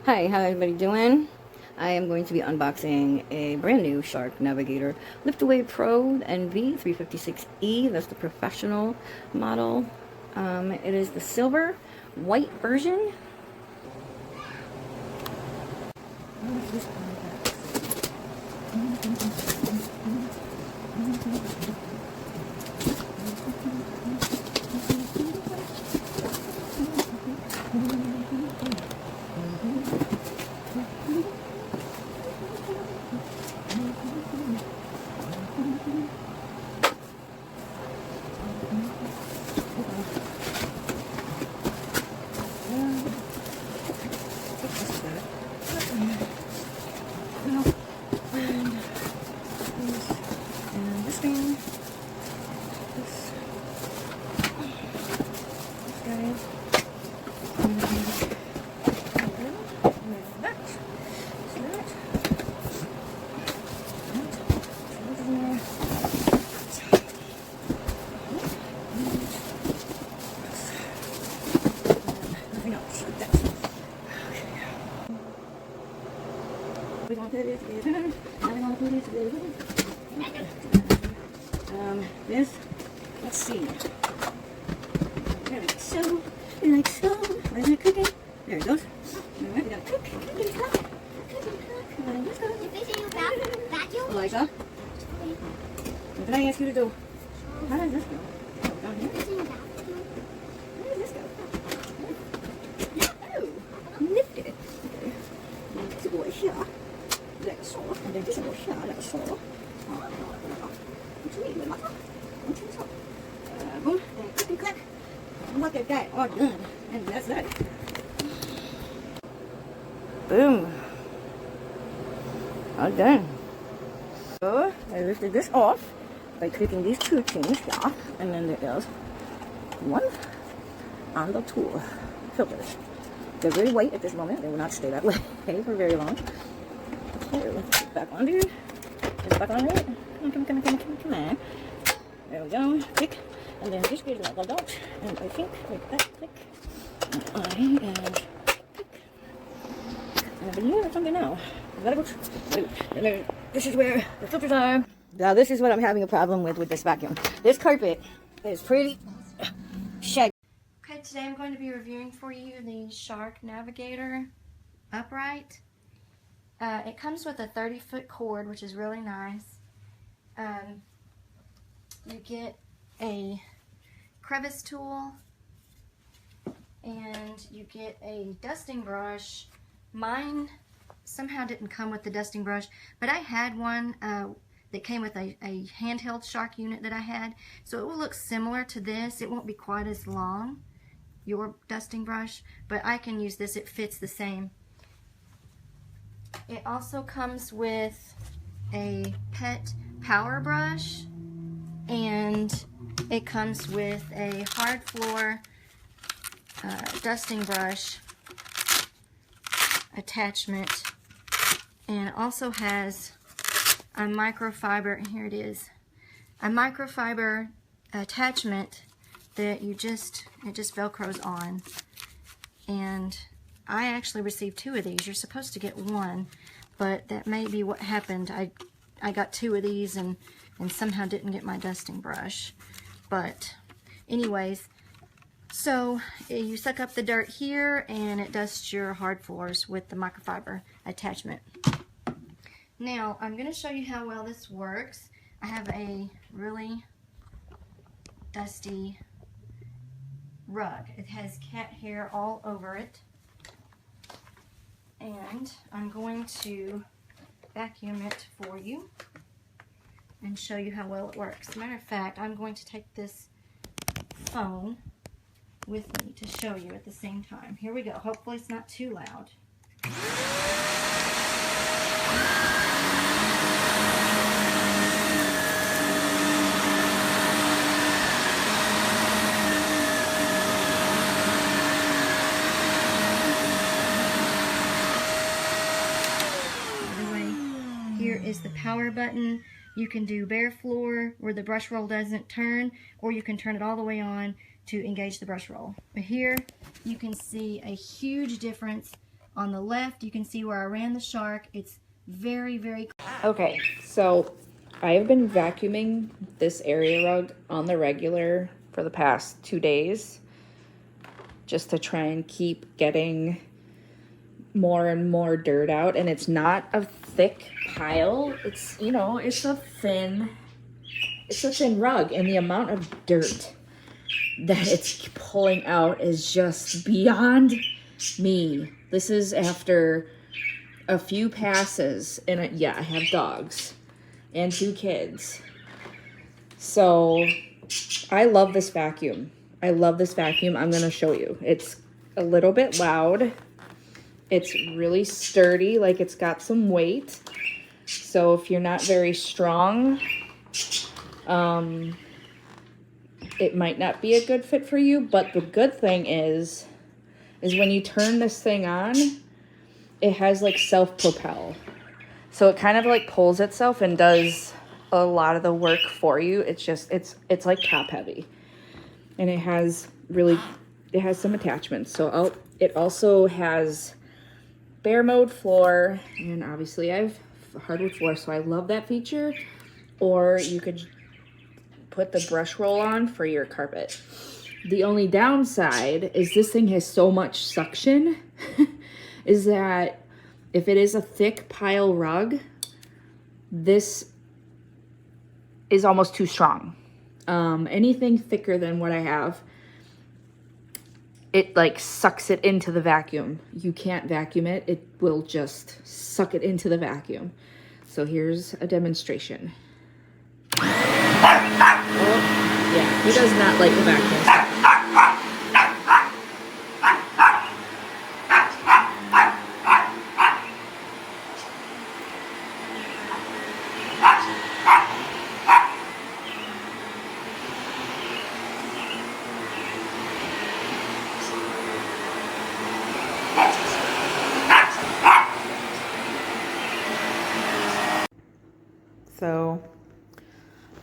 Hi, how everybody doing? I am going to be unboxing a brand new Shark Navigator Liftaway Pro NV356E. That's the professional model. It is the silver white version. And this thing, this guy, we're gonna put it together. I'm gonna put it together. This, let's see. There we go. Like so. Where's it cooking? There it goes. Alright, we gotta cook. Cook. Let's go. Eliza, what did I ask you to do? How does this go? Down here? Where does this go? Oh, lift it. Okay. And this will go here. Like so. And then this will go here, like so. Boom. And click and clack. Look at that. All done. And that's that. Boom. All done. So I lifted this off by clicking these two things here, and then there is one on the tool filters. They're very white at this moment. They will not stay that way for very long. Here, let's put it back under. It's back on it. Come on. There we go. Click. And then this goes like a dot. And I think like that. Click. And click. And I believe it's something now. Very good. And then this is where the filters are. Now this is what I'm having a problem with this vacuum. This carpet is pretty shaggy. Okay, today I'm going to be reviewing for you the Shark Navigator upright. It comes with a 30-foot cord, which is really nice. You get a crevice tool, and you get a dusting brush. Mine somehow didn't come with the dusting brush, but I had one that came with a handheld Shark unit that I had, so it will look similar to this. It won't be quite as long, your dusting brush, but I can use this. It fits the same. It also comes with a pet power brush, and it comes with a hard floor dusting brush attachment, and it also has a microfiber, here it is, a microfiber attachment that it just velcros on. And I actually received two of these. You're supposed to get one, but that may be what happened. I got two of these and somehow didn't get my dusting brush. But anyways, so you suck up the dirt here and it dusts your hard floors with the microfiber attachment. Now I'm going to show you how well this works. I have a really dusty rug. It has cat hair all over it. And I'm going to vacuum it for you and show you how well it works. As a matter of fact, I'm going to take this phone with me to show you at the same time. Here we go. Hopefully it's not too loud. Here is the power button. You can do bare floor where the brush roll doesn't turn, or you can turn it all the way on to engage the brush roll. But here you can see a huge difference On the left, you can see where I ran the shark. It's very, very... Okay, so I have been vacuuming this area rug on the regular for the past 2 days just to try and keep getting more and more dirt out. And it's not a thick pile. It's, you know, it's a thin rug, and the amount of dirt that it's pulling out is just beyond me. This is after a few passes, and yeah, I have dogs and 2 kids. So I love this vacuum. I love this vacuum. I'm gonna show you. It's a little bit loud. It's really sturdy, like it's got some weight. So if you're not very strong, it might not be a good fit for you. But the good thing is when you turn this thing on, it has like self-propel. So it kind of like pulls itself and does a lot of the work for you. It's just, it's like top heavy. And it has some attachments. So it also has bare mode floor, and obviously I have hardwood floor, so I love that feature. Or you could put the brush roll on for your carpet. The only downside is this thing has so much suction is that if it is a thick pile rug, this is almost too strong. Anything thicker than what I have, it like sucks it into the vacuum. You can't vacuum it. It will just suck it into the vacuum. So here's a demonstration. Oh, yeah, he does not like the vacuum. So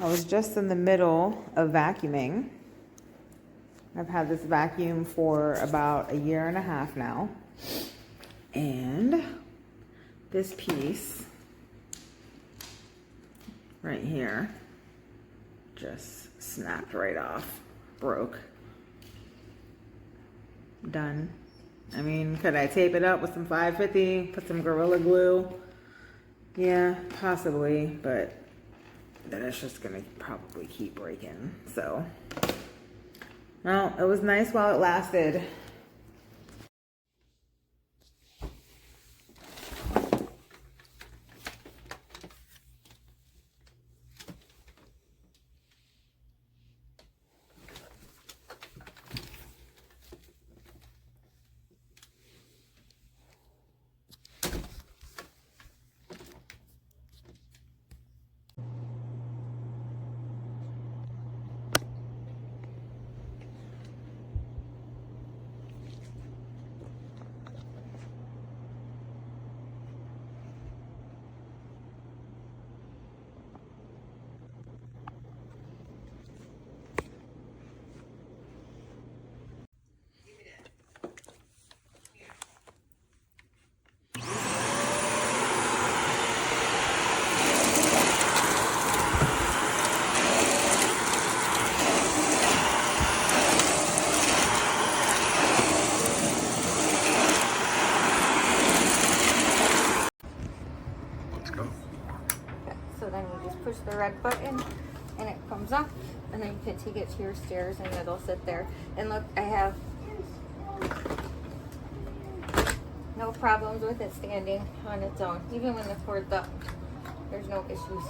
I was just in the middle of vacuuming. I've had this vacuum for about 1.5 years now. And this piece right here just snapped right off, broke. Done. I mean, could I tape it up with some 550, put some Gorilla Glue? Yeah, possibly, but then it's just gonna probably keep breaking. So, well, it was nice while it lasted. So then you just push the red button and it comes up, and then you can take it to your stairs and it'll sit there. And look, I have no problems with it standing on its own. Even when the cord's up, there's no issues.